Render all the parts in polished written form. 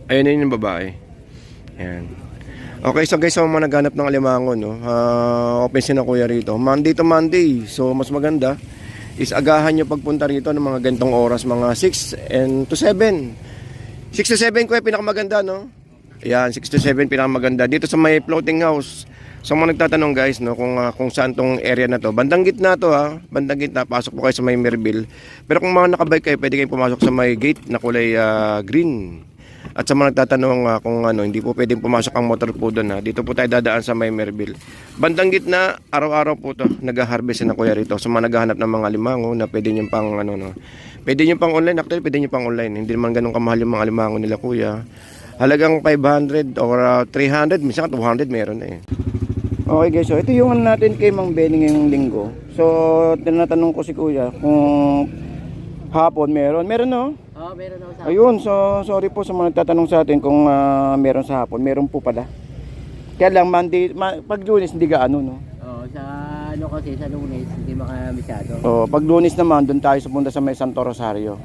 Ayun na yung babae. Ayan. Okay, so guys, so mga naghanap ng alimango, no? Open si na kuya rito. Monday to Monday. So mas maganda is agahan nyo pagpunta rito ng mga gantong oras, mga 6 and to 7. 6 to 7 kuya, pinakamaganda, no? Ayan, 6 to 7 pinakamaganda. Dito sa may floating house. So mga nagtatanong guys, no, kung saan tong area na to. Bandang gitna to, ha. Bandang gitna, pasok po kayo sa may Merville. Pero kung mga nakabike kayo, pwede kayong pumasok sa may gate na kulay green. At sa mga nagtatanong kung ano, hindi po pwedeng pumasok ang motor po doon, ha. Dito po tayo dadaan sa may Merville. Bandang gitna, araw-araw po to nag-harvest na kuya rito. So mga naghahanap ng mga limango na pwede nyo pang ano, no. Pwede nyo pang online, actually pwede nyo pang online. Hindi naman ganun kamahal yung mga limango nila kuya. Halagang 500 or 300, minsan 200 meron eh. Okay guys, so ito yung ano natin kay Mang Benny ngayong linggo. So tinatanong ko si kuya kung hapon meron. Meron, no? Oo, meron ako sa... Ayun, so sorry po sa mga nagtatanong sa atin kung meron sa hapon. Meron po pala. Kaya lang Monday, pag Lunes hindi gaano, no? Oo, sa ano kasi sa Lunes, hindi makamasyado. Oh, pag Lunes naman doon tayo sa punta sa may Santo Rosario.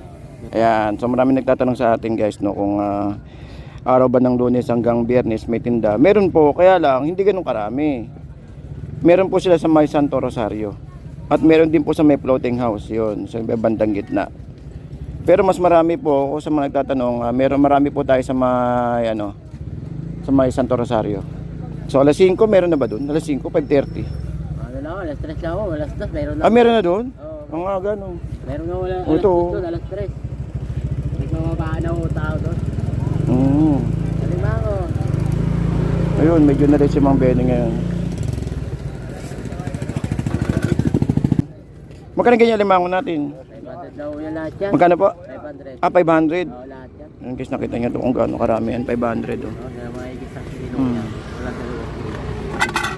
Ayan, so marami nagtatanong sa atin guys, no, kung araw ba ng Lunes hanggang Biyernes may tinda. Meron po, kaya lang hindi ganoon karami. Meron po sila sa may Santo Rosario. At meron din po sa may floating house, 'yon, sa may bandang gitna. Pero mas marami po ako sa mga nagtatanong, marami po tayo sa may ano, sa may Santo Rosario. So alas 5 meron na ba doon? Alas 5, 5:30. Ano lang, alas 3 lang ako, alas 2 meron na. Meron na doon? Oo. Ang aga no. Meron na wala, O, ito, doon, alas 3. Hindi ko mabaan ako tao doon. Alimango. Ayun, medyo na rin si Mang Benny ngayon. Magkano ganyan limango natin? 500 daw yung lahat yan. Magkano po? 500. 500. Oo, lahat yan. Ayun guys, nakita niyo to kung gaano karami yan, 500 oh. Oo, na mahigit sa kilo yan. Wala 2 kilo.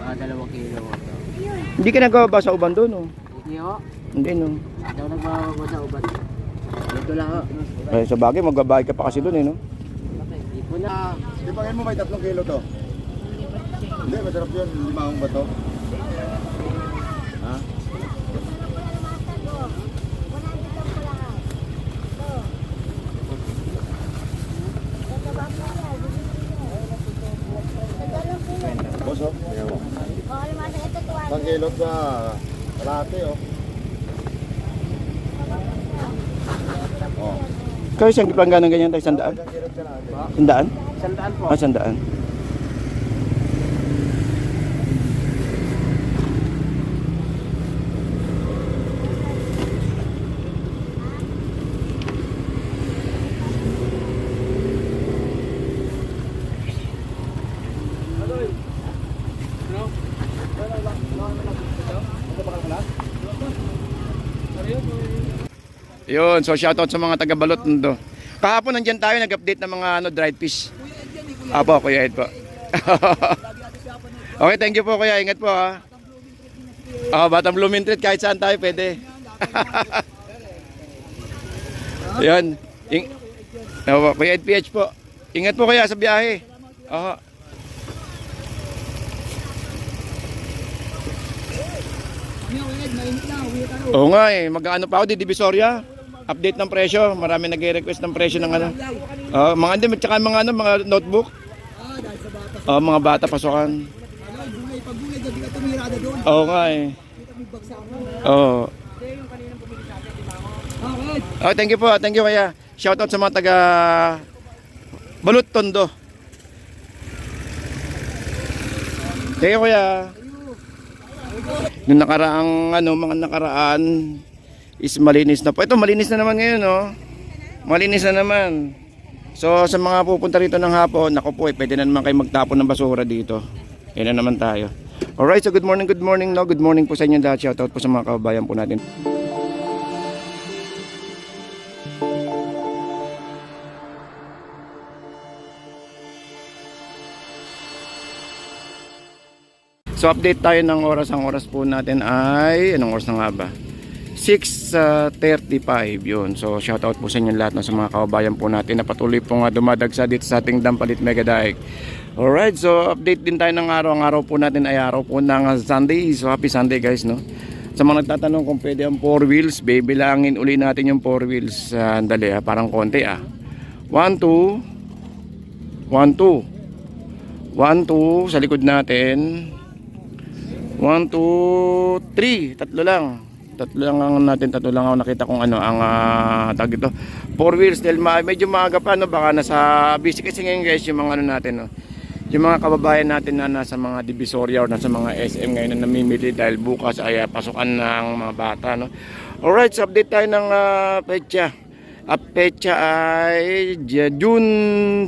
Mga 2 kilo. Hindi ka nagkababa sa uban doon oh. Hindi ako. Hindi no. Hindi ako nagbabago sa ubat. Dito lang ako. Ay, sa bagay, magbabayad ka pa kasi doon eh no. Hindi po na. Di ba mo may 3 kilo to? Hindi, masarap yun. Limahong ba to? Ha? Boso? Ayan mo. 1 kilo sa kalate oh. Oh. Kaya siyang gipangganang ganyan tayo, 100? 1 kilo sa kalate. 100? 100 po. 100. Yun, so shoutout sa mga taga-balot nito. Kahapon nandiyan tayo nag-update ng mga dried fish. Apo, Kuya Ed po. Okay, thank you po Kuya. Ingat po ha. Batang Blooming Treat, kahit saan tayo pwede. Yun. Kuya Ed PH po. Ingat po Kuya sa biyahe. Oo nga eh, mag-ano pa ako di Divisoria. Update ng presyo, marami nagre-request ng presyo ng ano. Mga hindi, tsaka mga ano, mga notebook. Mga bata pasukan. Oo nga eh. Thank you po, thank you Kuya. Shoutout sa mga taga Balut Tondo. Thank you Kuya. Yung nakaraang ano, mga nakaraan is malinis na po. Ito malinis na naman ngayon, no? Malinis na naman. So sa mga pupunta rito ng hapon, naku po, pwede na naman kayo magtapon ng basura dito. Yan na naman tayo. Alright, so good morning no. Good morning po sa inyo lahat. Shoutout po sa mga kababayan po natin. So update tayo ng oras. Ang oras po natin ay anong oras na nga ba? 6:35 yun. So shoutout po sa inyo lahat sa mga kababayan po natin na patuloy po nga dumadagsa dito sa ating Dampalit Mega Daig. Alright, so update din tayo ng araw. Ang araw po natin ay araw po ng Sunday. So happy Sunday guys, no? Sa mga nagtatanong kung pwede ang 4 wheels, bibilangin uli natin yung 4 wheels. Andali parang konti 1, 2, 1, 2. 1, 2 sa likod natin. 1, 2, 3. Tatlo lang. Tatlo lang ako nakita kung ano ang tag ito. 4 wheels dahil medyo maaga pa no, baka nasa busy kasi ngayon guys yung mga ano natin no. Yung mga kababayan natin na nasa mga Divisoria or nasa mga SM ngayon na namimili dahil bukas ay pasukan ng mga bata no. Alright, so update tayo ng petsa. Ang petsa ay June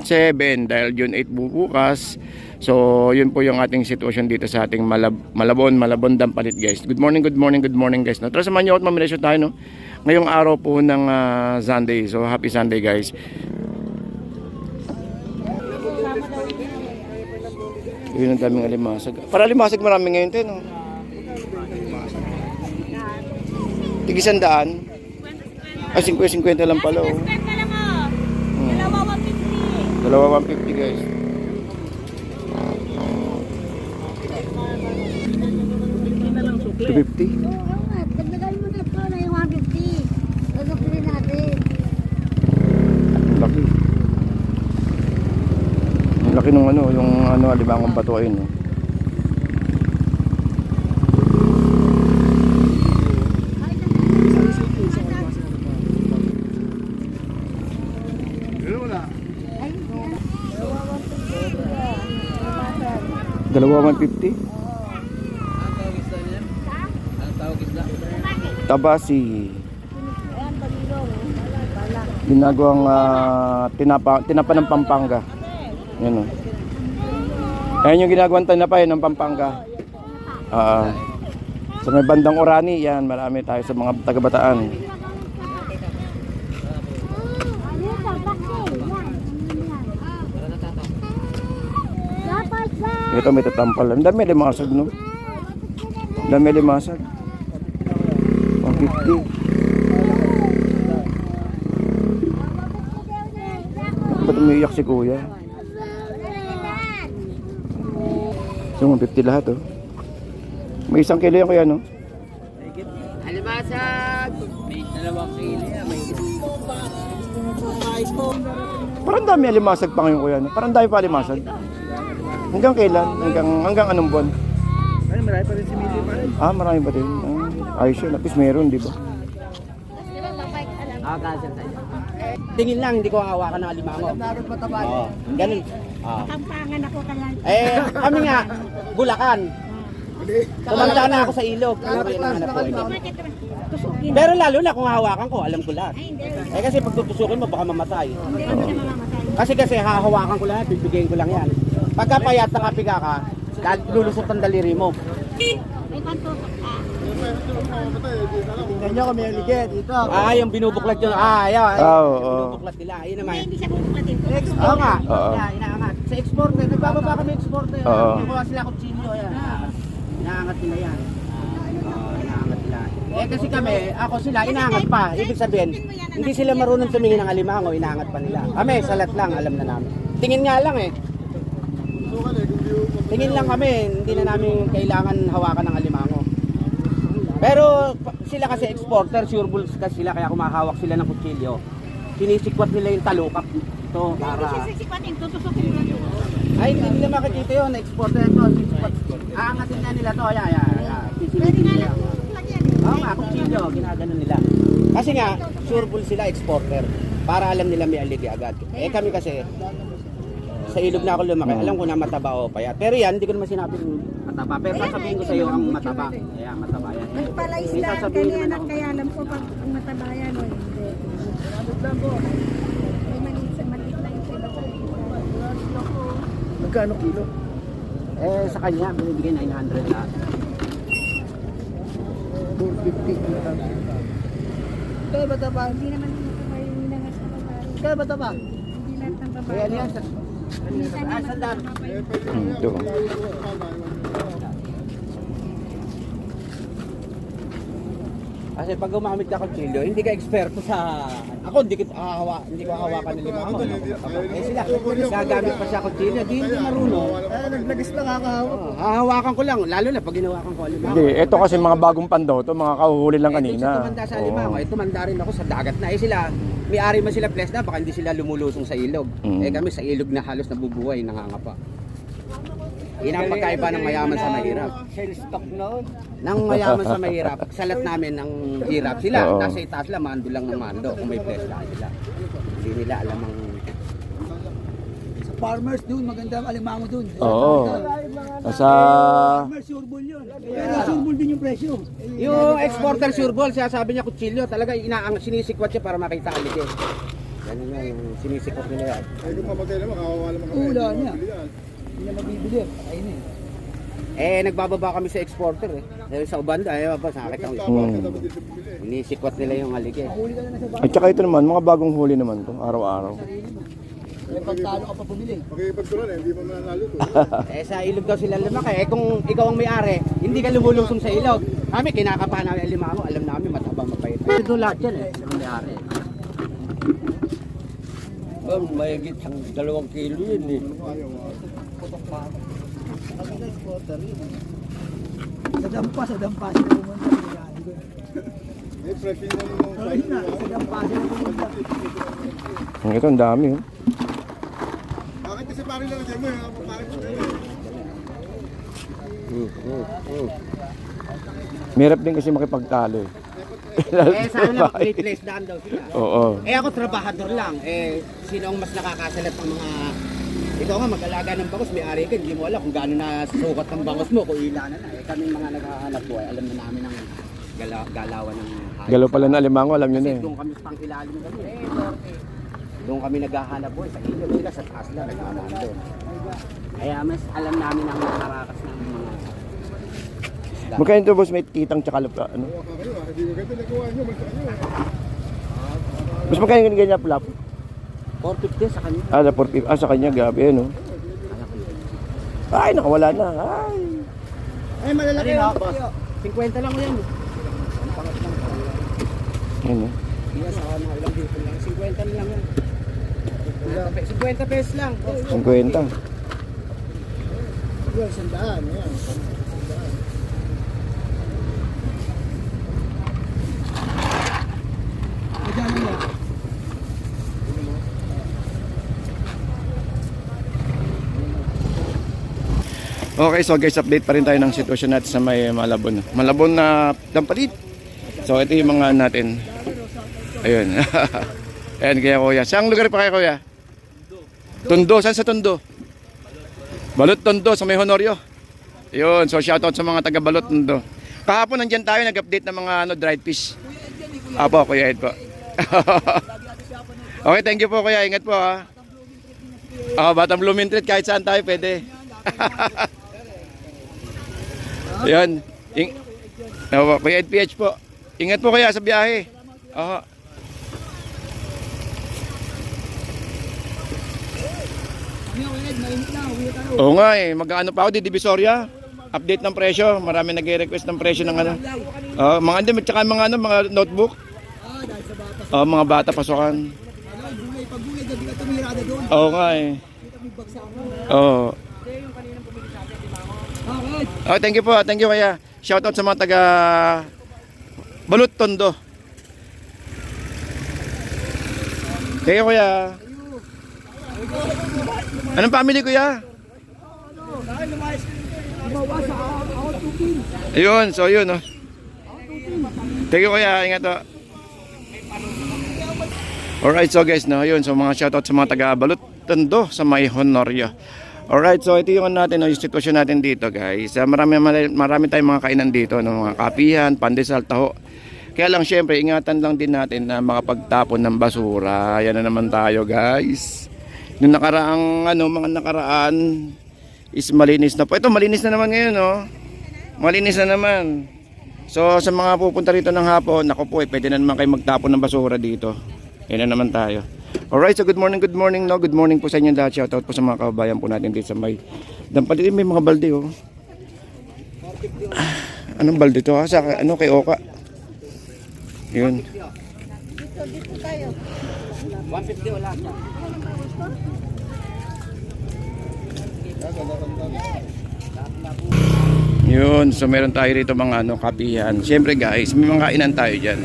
7 dahil June 8 bukas. So, yun po yung ating sitwasyon dito sa ating Malabon Dampalit guys. Good morning guys. No? Tara samahan nyo at mamiresyo tayo no? Ngayong araw po ng Sunday. So, happy Sunday guys. Yun ang daming alimasag. Para alimasag marami ngayon tayo no? Tig-100. Ay, 50 lang pala oh. Dalawa 150 guys. $250. Oo nga, dagdagan mo na po na yung 150. Gagapilin natin. Laki. Ang laki nung ano, yung ano, Alimangang bato ayun. No? Dalawa 150. Tabasi. Ginagawang tinapa ng Pampanga. Yan o. Ayan yung ginagawang tinapa yun ng Pampanga. Sa may bandang Orani, yan. Marami tayo sa mga taga-Bataan. Ito may tatampal. Ang dami limasag no. Ang dami limasag. 150. Ba't umiiyak si kuya? So 150 lahat oh. May 1 kilo yan kuya no? Alimasag! May 2 kilo yan. May Parang dami alimasag pa ngayon kuya no? Parang dami pa alimasag. Hanggang kailan? Hanggang anong buwan? Ay, marami pa rin si Mili pa rin. Marami pa din. Ayos yun. At least meron, di ba? Kasal tayo. Tingin lang, hindi ko hawakan ng alimango. Oo, ganun. Kampangan ako kaya. Kami nga, Bulacan. Kumanda na ako sa ilog. Ano ba yung hanap ko? Tusukin. Pero lalo na kung hawakan ko, alam ko lahat. Ay, hindi. Kasi pag tutusukin mo, baka mamatay. Hindi lang siya mamamatay. Kasi hahawakan ko lang yan, bibigyan ko lang yan. Pagka payat na kapiga ka, lulusot ang daliri mo. May pantusok ka. Ganyan kami yung ligid dito. Yung binubuklat yun. Yan. Binubuklat nila. Ayun naman. Hindi siya bubuklatin. Oo nga. Oo. Inaangat. Sa exporter, nagbababa kami exporter. Oo. Nakuha sila kutsilyo. Inaangat nila yan. Inaangat nila. Kasi kami, sila, inaangat pa. Ibig sabihin, hindi sila marunong tumingin ng alimango, inaangat pa nila. Kami, salat lang, alam na namin. Tingin nga lang eh. Tingin lang kami, hindi na namin kailangan hawakan ng alimango. Pero sila kasi exporter, sure bulls kasi sila, kaya kumahawak sila ng kutsilyo. Sinisikwat nila yung talukap ito para... Hindi siya sisipatin. Tutusukin mo yun. Ay, hindi nila makikita yun, exporter ito, sisikwat. Aangatin na nila ito, Pwede nga lang bubuklat yan. Oo nga, kutsilyo, ginaganon nila. Kasi nga, sure bull sila exporter, para alam nila may aligi agad. Kami kasi, sa ilog na ako lumaki, alam ko na mataba o payat. Pero yan, hindi ko naman sinabing mataba. Pero sasabihin ko sa iyo ang mataba. Ayan, mataba yan. Nagpalais May lang sasabihin kanya naman na ako. kaya alam ko pag mataba yan o hindi. May maliit lang yung iba. Magkano kilo? Sa kanya, binibigay 900 lahat. 450. Kaya mataba? Hindi naman mataba yung ninangas na babae. Kaya mataba? Hindi lahat ng babae. Kaya yan, sandal. Ito. Kasi pag gumamit ka kutsilyo, hindi ka eksperto sa... Ako, hindi ko hawakan ng limango. Eh sila, gagamit pa siya kutsilyo, di hindi marunong. Naglagis lang kakahawak. Hahawakan ko lang, lalo na pag ginawakan ko ang limango. Hindi, ito kasi mga bagong pandaw to, mga kahuhuli lang kanina. Sa tumanda sa limango, tumanda rin ako sa dagat na. Eh sila, may-ari man sila ples na, baka hindi sila lumulusong sa ilog. Eh kami sa ilog na halos nabubuhay, nangangapa. Yun ang pagkaiba ng mayaman sa mahirap. Stock noon. Nang mayaman sa mahirap, salat namin ng hirap. Sila, Oo. nasa itaas lang, mando lang ng mando kung may ples na sila. Hindi nila alam ang... Sa farmers doon, maganda ang alimango doon. Oo. Sa... Farmers sureball yun. Pero sureball din yung presyo. Yung exporter sureball, siya sabi niya kutsilyo, talaga sinisikwat siya para makita ang ligay. Ganun nga yung sinisikwat nila yan. Ay, kung mamatay naman, kawawa naman kami. Ula niya. Hindi na mabibili. Ayun eh. Eh, nagbababa kami sa exporter eh. Sa Ubanda, ba, sakit ang inisikwat nila yung haligay. At saka ito naman, mga bagong huli naman to, araw-araw. May pagtalo ka pa bumili. Makikipagtulan eh, hindi mo mananalo to. Eh, sa ilog daw sila lumaki. Eh, kung ikaw ang may-ari, hindi ka lumulusong sa ilog. Kami, kinakapahan namin ang limango. Alam namin, matabang mapait. Ito lahat yan eh, sa may-ari. Mayigit ang 2 kilo yun eh. Sa dampa sila pumunta. Eh, fresh yun yung sa dampa sila pumunta. Ito, ang dami oh. Bakit kasi parang lang dyan mo eh, parang Mirap din kasi makipagtalo eh. Eh, sana may place daan daw sila. Oo. Eh, ako trabahador lang. Eh, sino ang mas nakakasalat ng mga... Ikaw nga, mag-alaga ng bangos, may-ari ka, hindi mo alam kung gaano na sukat ng bangos mo, kung ilanan na. Eh, kami mga naghahanap buhay, alam na namin ang galawan ng hayop. Galaw pala na alimango, alam nyo na Kasi eh. doon kami sa pangkilalim kami. Doon kami naghahanap buhay, sa ilog sila, sa taas lang, naghahanap doon. Kaya mas alam namin ang nakarakas ng mga isda. Magkano ito boss, may titang tsaka lupa, ano? hindi mo ganito nagawa nyo, malta nyo eh. Mas magkano yung ganyan plap? 450 sa kanya. Ah, sa kanya, gabi ano? Ay, nakawala na. Ay. Ay, malalaki Ano, yun. boss? 50 lang yan. Ayun oh. Iya sa mga ilang dito lang. 50 na lang yan. 50 pesos lang. 50. Yun, 100. Ayan. Okay, so guys, update pa rin tayo ng sitwasyon natin sa may Malabon. Malabon na dampalit. So ito yung mga natin. Ayun. Ayan kaya kuya. Saan lugar pa kaya kuya? Tondo. Saan sa Tondo? Balot Tondo sa may Honorio. Ayun. So shoutout sa mga taga Balot Tondo. Kahapon nandyan tayo nag-update ng mga dried fish. Apo, kuya Ed po. Okay, thank you po kuya. Ingat po ha. Batang Blooming Treat kahit saan tayo pwede. Yan. Kuya Ed PH po. Ingat po kaya sa biyahe. Oo. Oo nga eh. Mag-ano pa ako di Divisoria. Update ng presyo. Marami nag-request ng presyo ng ano. Mga hindi, tsaka mga ano, mga notebook. Mga bata pasukan. Oo nga eh. Oo. Oh, thank you po. Thank you kaya. Shoutout sa mga taga Balot Tondo. Kaya kuya. Anong family kuya? Ayun, so yun oh. Thank you kuya, ingat oh. Alright, so guys, no, yun. So mga shoutout sa mga taga Balot Tondo sa may Honorio. Alright, so ito yung natin, no, yung sitwasyon natin dito guys. Marami tayong mga kainan dito, no, mga kapihan, pandesal, taho. Kaya lang syempre, ingatan lang din natin na makapagtapon ng basura. Yan na naman tayo guys. Yung nakaraang, mga nakaraan is malinis na po. Ito, malinis na naman ngayon, no. Malinis na naman. So sa mga pupunta rito ng hapon, naku po, pwede na naman kayo magtapon ng basura dito. Yan na naman tayo. Alright, so good morning no. Good morning po sa inyo lahat. Shoutout po sa mga kababayan po natin dito sa may Dampalit. May mga balde oh. Anong balde to ha? Sa ano kay Oka? Yun. Dito tayo. 150 wala siya. Yun, so meron tayo rito mga kapihan. Siyempre guys, may mga kainan tayo dyan.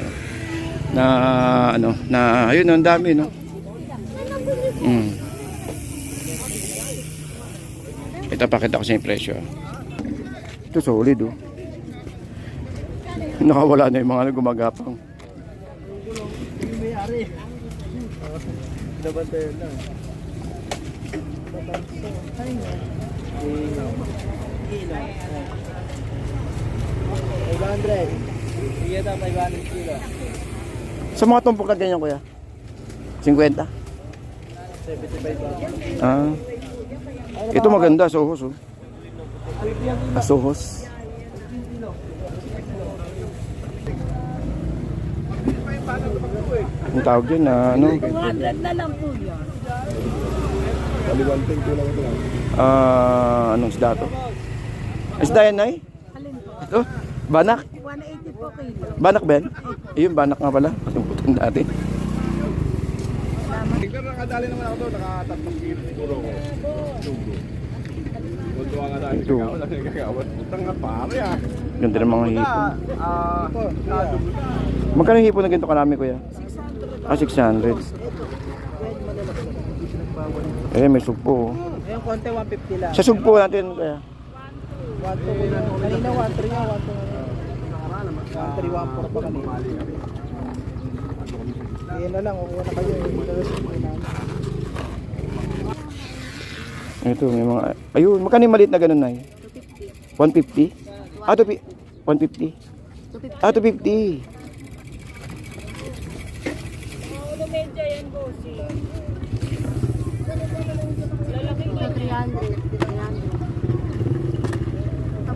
Na ayun, ang dami, no? Ito, pakita ko sa yung presyo. Ito, solid, oh. Nakawala na yung mga gumagapang. Sa mga tumpok na ganyan, kuya? 50? 75. Ah. Ito maganda, sohos, oh. Sohos. Ang tawag din na, 200 na lang po yan. anong isda to? Isda yan, Nay? Alin po? Ito? Banak? 180 po kilo. Banak, Ben? Ayun, banak nga pala. Kalimutan natin. Tignan nakadali naman ako doon, nakatatlong kilo siguro ako. Kuntuwa nga dahil Ito. wala nang gagawat. Putang nga pare ah. Ganda ng mga hipon. Ito, Magkano yung hipon na ganito karami, kuya? 600. May sugpo, oh. Ayun, konti 150 lang. Sa sugpo natin, kuya. 1 kanina 1 3 nga 1 3 1 4 pa kanina. Yan na lang, okay na kayo. Ito, may mga... Ayun, magkano yung maliit na ganun, Nay? 150? Ah, 150? Ah, 250. Ito 300.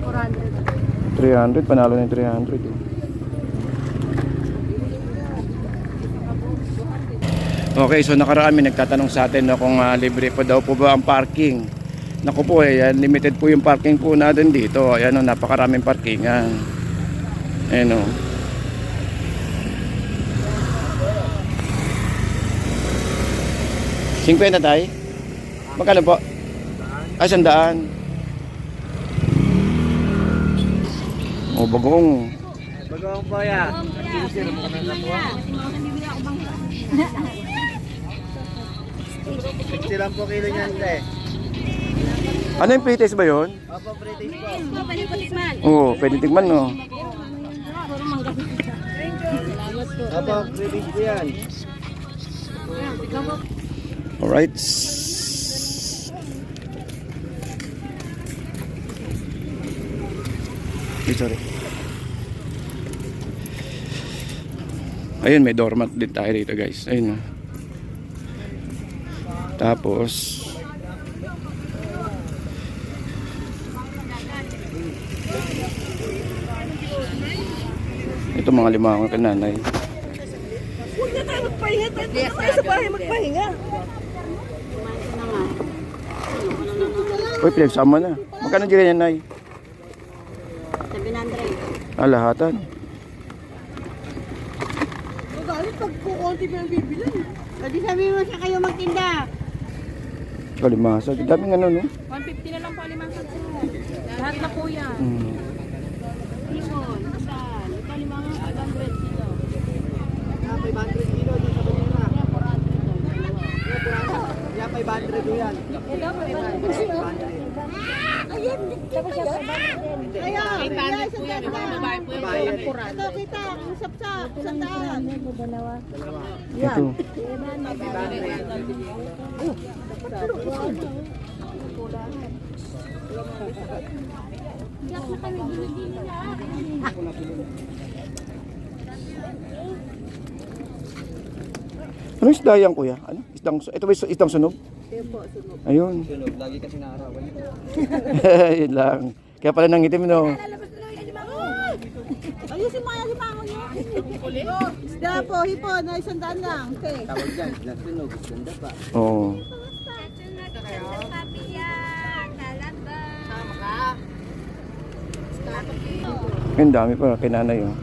400. 300, panalo na yung 300. Oh. Okay, so nakarami nagtatanong sa atin no, kung libre pa daw po ba ang parking. Naku po, limited po yung parking po natin dito. Ayan o, napakaraming parkingan. Ayan o. $50 tayo? Magkano po? Ah, 100. O, bagong. Bagong po yan. Silang po kilo niyan, te. Ano yung pretest ba yun? Opo, British po. Pwede po tikman. Oo, pwede tigman no. Opo, British po yan. Alright. Sorry. Ayun, may doormat din tayo dito guys. Ayun. Tapos ito mga limang kananay. Huwag na tayo magpahinga. Tayo sa bahay magpahinga. Uy, pinagsama na. Magkano dyan yan, Nay? 700. Ah, lahatan. Galit pag kukunti pa yung bibili. Pwede sabi mo sa kayo magtinda. Kalimasag. Daming ano, no? 150 na lang po alimansan po. Lahat na po yan. Limon, saan? Ito limang 500 kilo. 500 kilo din sa kanina. Yan, 500 po yan. Ayan, tapos siya sa kaya, Ay, po yan. Ibang babae po yan. ito kita, ang sapsap, sandaan. Ito. Ano isda yan, kuya? Ano? Ito ba isdang sunog? Ayun. Sunog, lagi kasi naarawan. Yun lang. Kaya pala nangitim, no? Ayusin mo yung limango niyo. Isda po, hipon, na 100 lang. Okay. Tawag dyan, sunog, ganda pa. Oo. Ang dami pa, kinanay, oh.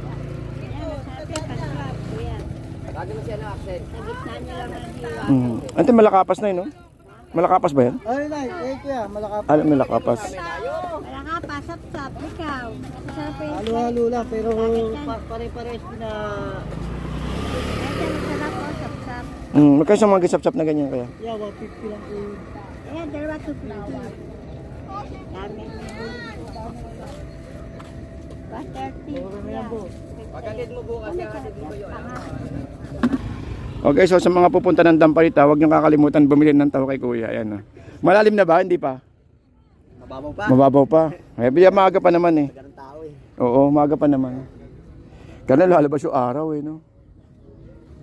gitna niya lang ang hiwa. Ante, malakapas na yun, no? Malakapas ba yan? Ay, nay, kuya, malakap. Alam, malakapas. Wala ka pa, sap-sap, ikaw. Masarap yung Halo-halo lang, pero pare-pares na... masarap o, sap-sap. Magkano sa mga gisap-sap na ganyan kaya? Yeah, 150 lang po. Ayan, dalawa to flower. Dami. 130. Yeah. Pagkakit mo bukas, kakatid mo kayo. Okay, so sa mga pupunta ng Damparita, huwag niyong kakalimutan bumili ng taho kay Kuya. Ayan, no? Malalim na ba? Hindi pa? Mababaw pa. Mababaw pa. Ay, maaga pa naman eh. Ganun tao eh. Oo, maaga pa naman. Kaya lalabas yung araw eh, no?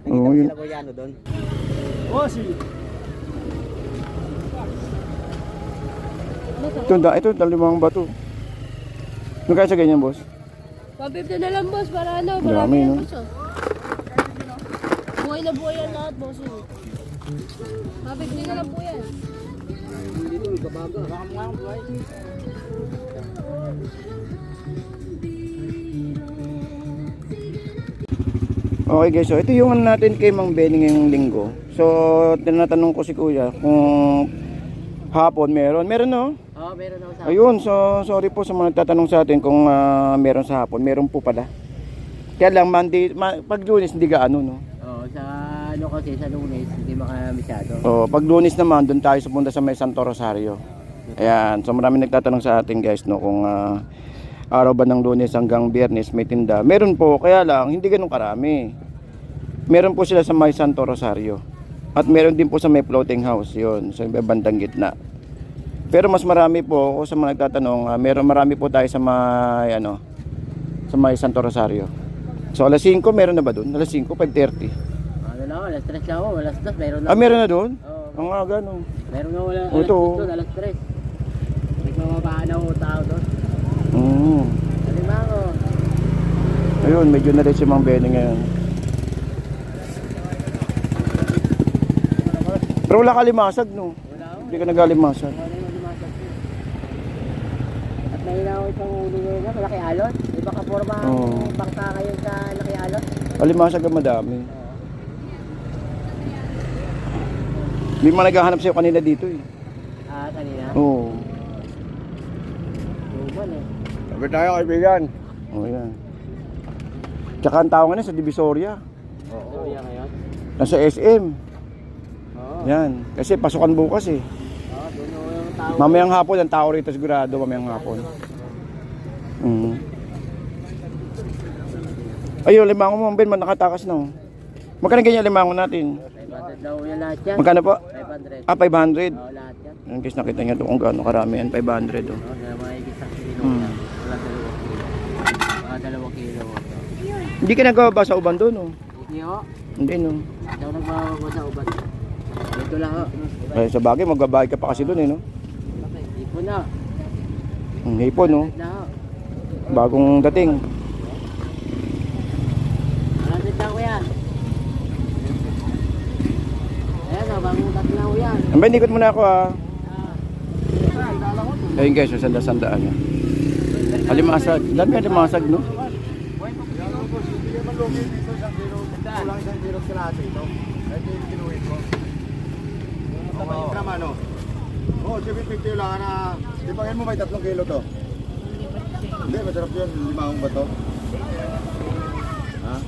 Oo, yun. Sila kuya ano doon. Ito, dalimang bato. Magkano sa ganyan, boss? 150 na lang, boss, para ano, Dami, marami no? yan, boss, oh. Buhay na buhay yan lahat, boss, oh. 150 na lang po yan. Okay guys, so ito yung ano natin kay Mang Benny ngayong linggo. So, tinatanong ko si Kuya kung hapon meron. Meron, no? Oo, meron ako sa... Ayun, so sorry po sa mga nagtatanong sa atin kung meron sa hapon. Meron po pala. Kaya lang, Monday, pag Lunes hindi gaano, no? Oo, sa ano kasi, sa Lunes, hindi makamasyado. So, pag Lunes naman, doon tayo pupunta sa may Santo Rosario. Ayan, so marami nagtatanong sa atin guys, no, kung araw ba ng Lunes hanggang Biyernes may tinda. Meron po, kaya lang, hindi ganun karami. Meron po sila sa may Santo Rosario. At meron din po sa may floating house, yun, sa bandang gitna. Pero mas marami po, ako sa mga nagtatanong, marami po tayo sa may, sa may Santo Rosario. So alas 5, meron na ba doon? Alas 5, 5:30. Ano lang, alas 3 lang ako, alas 2, meron na. Meron na doon? Oo. Ang aga, no? Meron na wala, Ito. alas 2 doon, alas 3. Hindi ko mabaan ako tao doon. Alimango. Ayun, medyo na rin si Mang Benny ngayon. Pero wala ka limasag, no? Wala ako. Hindi ka nagalimasag. Wala yung lumasag. At may ako itong uli ngayon na, malaki alot. Di ba kaporma Oo. bangka kayo sa laki alot? Alimasag ang madami. Hindi man naghahanap sa'yo kanina dito, eh. Ah, kanina? Oo. Tuman eh. Sabi tayo, kaibigan. Oh, yan. Tsaka ang tao nga na sa Divisoria. Oo. Yan ngayon? Nasa SM. Oo. Yan. Kasi pasukan bukas, eh. Oo, doon yung tao. Mamayang hapon, ang tao rito sigurado, mamayang hapon. Ayun, limango mo, Ben, man nakatakas na, oh. Magkano ganyan limango natin? 500 daw yung lahat yan. Magkano po? 500. 500. Oo, lahat yan. Yan guys, nakita niyo doon kung gaano karami yan, 500, oh. Oo, na mahigit sa kilo yan. Wala 2 kilo. 2 kilo. Hindi ka nagkababa sa uban doon, oh. Hindi ho. Hindi, no. Hindi ako nagbabago sa ubat. Dito lang ho. Ay, sa bagay, magbabayad ka pa kasi doon, eh, no. Ipon na. Hipon, no. Na ho. Bagong dating. 100 lang ko yan. Ayan o, bagong tatlo ko yan. Ang Ben, ikot muna ako, ah. Ayun guys, yung sanda-sandaan niya. Alimasag. Dami ka alimasag, no? Kulang isang kilo sa lahat ito. Ito yung kinuhin ko. Oo. Naman, no? Oo, 750 lang na. Di ba mo may 3 kilo to? Hindi, masarap yun. Limahong ba to? Ha?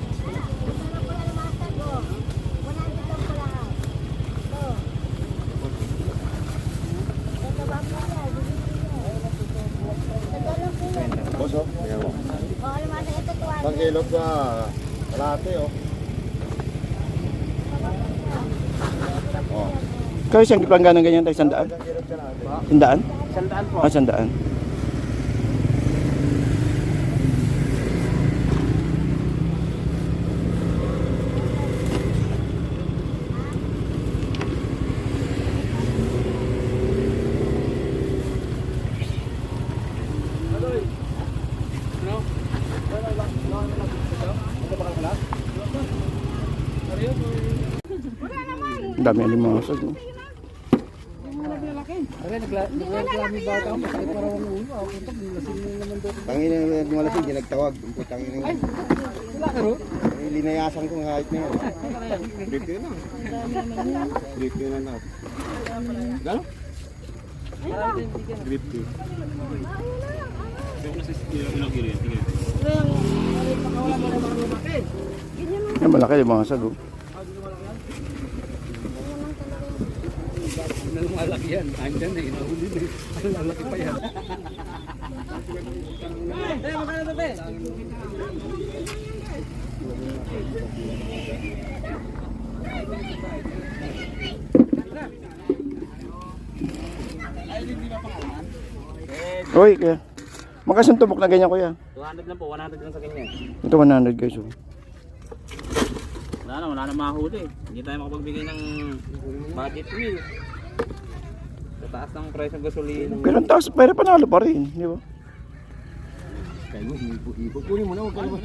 Boso? Ayan mo. Isang kilo sa kalate, oh. Oh. Kaya siyang kiplanggan ng ganyan tayo, sandaan? Isang kilo sa kalate. Sandaan? Sandaan po. Sandaan. Ang dami alimasag, no? Tangina ng malasing, ginagtawag. Ang putang ina. linayasan ko kahit na yan. 50 na. 50 na na. Gano'n? 50. Yan, malaki yung mga sago. Malaki yan. Andyan na, inahuli na. Malaki pa yan. Uy, kaya. Magkasang tubok na ganyan, kuya. 200 lang po, 100 lang sa ganyan. Ito 100 guys. Oh. Wala na mahuli. Hindi tayo makapagbigay ng budget meal. Sa taas ng price ng gasolina. Pero ang taas, pero panalo pa rin, di ba? Kayo, hipo-hipo. Kunin mo na, huwag ka naman.